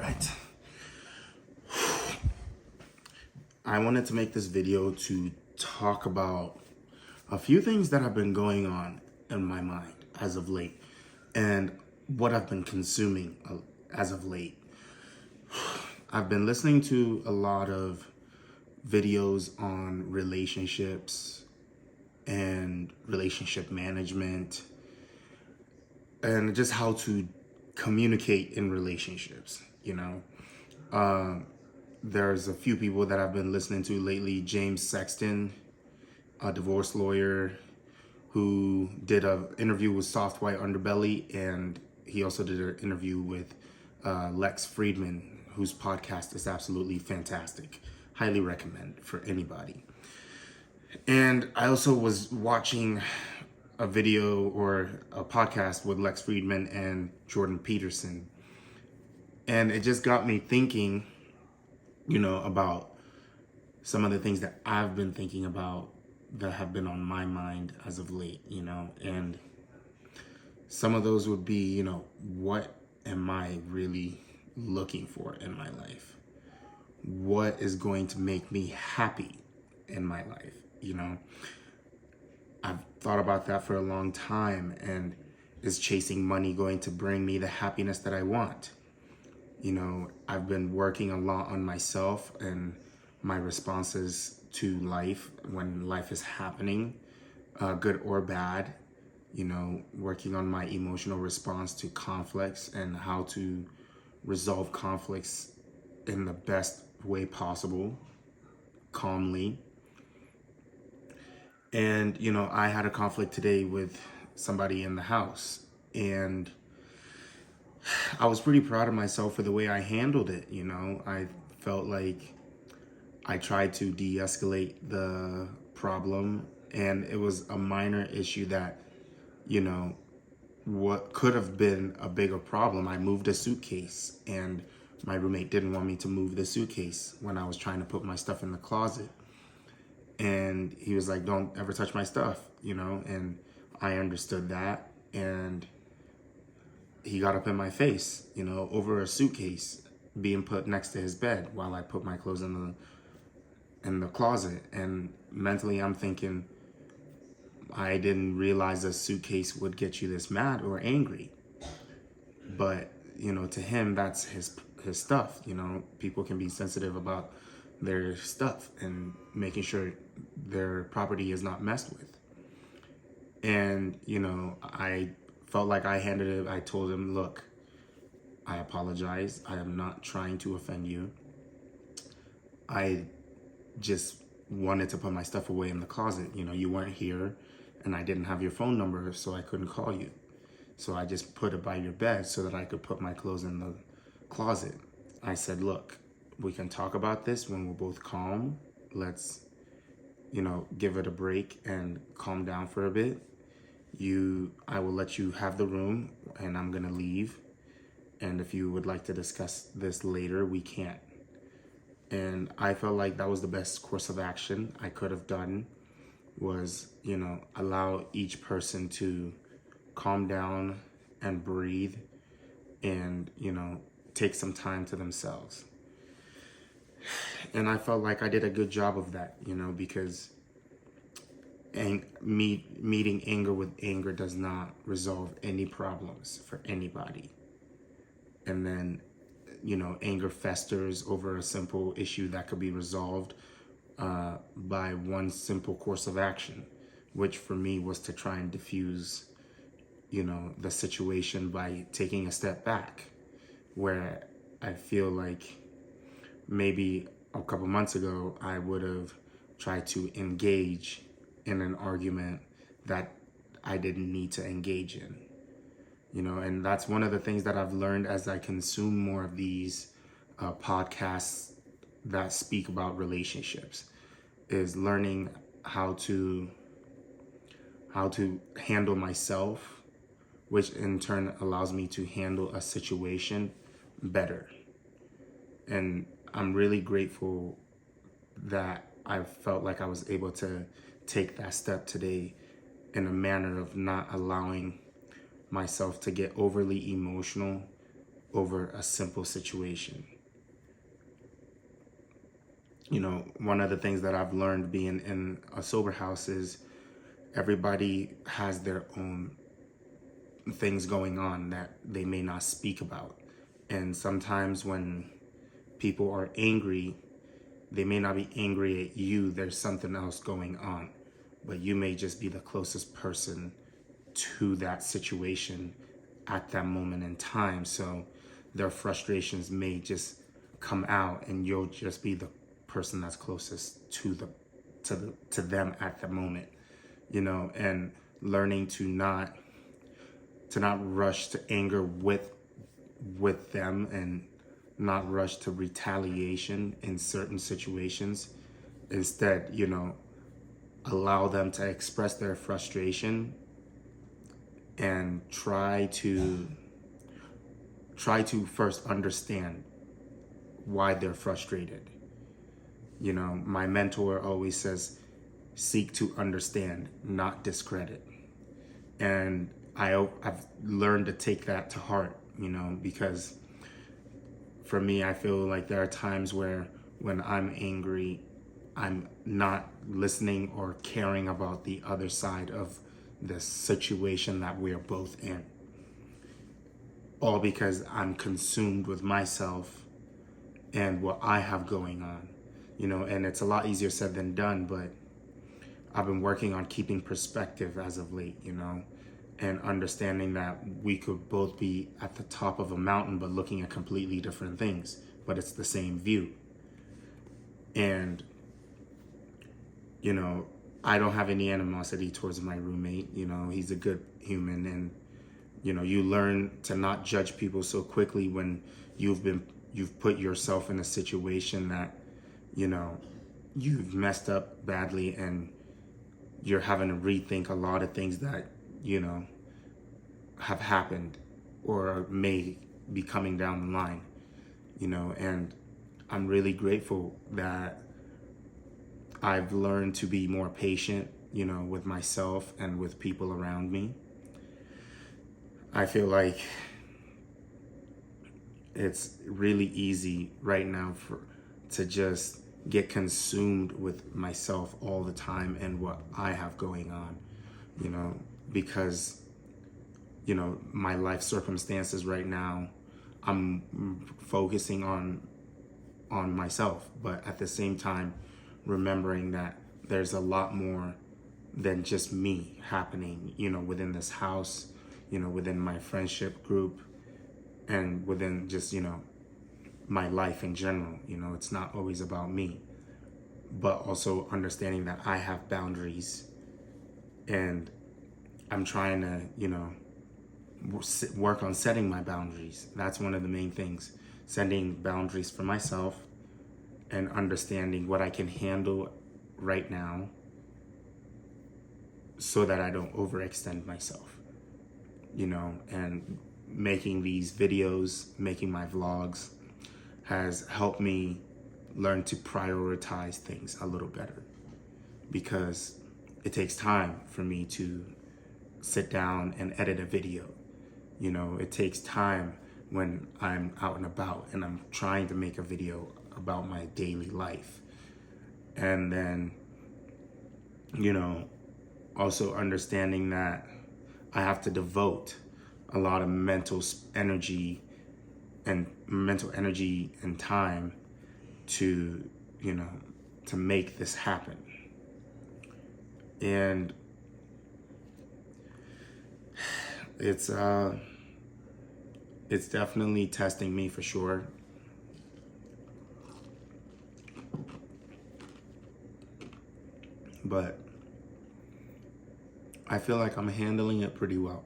right. I wanted to make this video to talk about a few things that have been going on in my mind as of late and what I've been consuming as of late. I've been listening to a lot of videos on relationships and relationship management and just how to communicate in relationships, There's a few people that I've been listening to lately. James Sexton, a divorce lawyer who did an interview with Soft White Underbelly, and he also did an interview with Lex Friedman, whose podcast is absolutely fantastic. Highly recommend for anybody. And I also was watching a video or a podcast with Lex Friedman and Jordan Peterson. And it just got me thinking, about some of the things that I've been thinking about that have been on my mind as of late, and some of those would be, what am I really looking for in my life? What is going to make me happy in my life? I've thought about that for a long time, and is chasing money going to bring me the happiness that I want? I've been working a lot on myself and my responses to life when life is happening, good or bad, working on my emotional response to conflicts and how to resolve conflicts in the best way possible, calmly. And, I had a conflict today with somebody in the house, and I was pretty proud of myself for the way I handled it. I felt like I tried to de-escalate the problem, and it was a minor issue that, what could have been a bigger problem. I moved a suitcase, and my roommate didn't want me to move the suitcase when I was trying to put my stuff in the closet. And he was like, don't ever touch my stuff, and I understood that. And he got up in my face, over a suitcase being put next to his bed while I put my clothes in the closet. And mentally I'm thinking, I didn't realize a suitcase would get you this mad or angry. But, to him, that's his stuff. People can be sensitive about their stuff and making sure their property is not messed with. And, I felt like I handed it. I told him, look, I apologize. I am not trying to offend you. I just wanted to put my stuff away in the closet. You weren't here, and I didn't have your phone number, so I couldn't call you. So I just put it by your bed so that I could put my clothes in the closet. I said, look, we can talk about this when we're both calm. Let's, give it a break and calm down for a bit. I will let you have the room, and I'm gonna leave. And if you would like to discuss this later, we can. And I felt like that was the best course of action I could have done, was, allow each person to calm down and breathe and, take some time to themselves. And I felt like I did a good job of that, because meeting anger with anger does not resolve any problems for anybody. And then, anger festers over a simple issue that could be resolved by one simple course of action, which for me was to try and diffuse, the situation by taking a step back, where I feel like maybe a couple months ago, I would have tried to engage in an argument that I didn't need to engage in. And that's one of the things that I've learned as I consume more of these podcasts that speak about relationships, is learning how to handle myself, which in turn allows me to handle a situation better. And I'm really grateful that I felt like I was able to take that step today in a manner of not allowing myself to get overly emotional over a simple situation. You know, one of the things that I've learned being in a sober house is everybody has their own things going on that they may not speak about. And sometimes when people are angry, they may not be angry at you, there's something else going on. But you may just be the closest person to that situation at that moment in time. So their frustrations may just come out and you'll just be the person that's closest to them at the moment, you know, and learning to not rush to anger with them and not rush to retaliation in certain situations. Instead, you know, allow them to express their frustration and try to first understand why they're frustrated. You know, my mentor always says, seek to understand, not discredit. And I've learned to take that to heart, you know, because for me, I feel like there are times where when I'm angry, I'm not listening or caring about the other side of the situation that we're both in. All because I'm consumed with myself and what I have going on, you know, and it's a lot easier said than done, but I've been working on keeping perspective as of late, you know, and understanding that we could both be at the top of a mountain, but looking at completely different things, but it's the same view. And, you know, I don't have any animosity towards my roommate. You know, he's a good human. And, you know, you learn to not judge people so quickly when you've put yourself in a situation that, you know, you've messed up badly and you're having to rethink a lot of things that, you know, have happened or may be coming down the line, you know. And I'm really grateful that I've learned to be more patient, you know, with myself and with people around me. I feel like it's really easy right now to just get consumed with myself all the time and what I have going on, you know, because, you know, my life circumstances right now, I'm focusing on myself, but at the same time, remembering that there's a lot more than just me happening, you know, within this house, you know, within my friendship group, and within just, you know, my life in general. You know, it's not always about me, but also understanding that I have boundaries, and I'm trying to, you know, work on setting my boundaries. That's one of the main things, setting boundaries for myself and understanding what I can handle right now so that I don't overextend myself, you know. And making these videos, making my vlogs has helped me learn to prioritize things a little better, because it takes time for me to sit down and edit a video. You know, it takes time when I'm out and about and I'm trying to make a video about my daily life. And then, you know, also understanding that I have to devote a lot of mental energy and time to, you know, to make this happen. And it's definitely testing me for sure. But I feel like I'm handling it pretty well.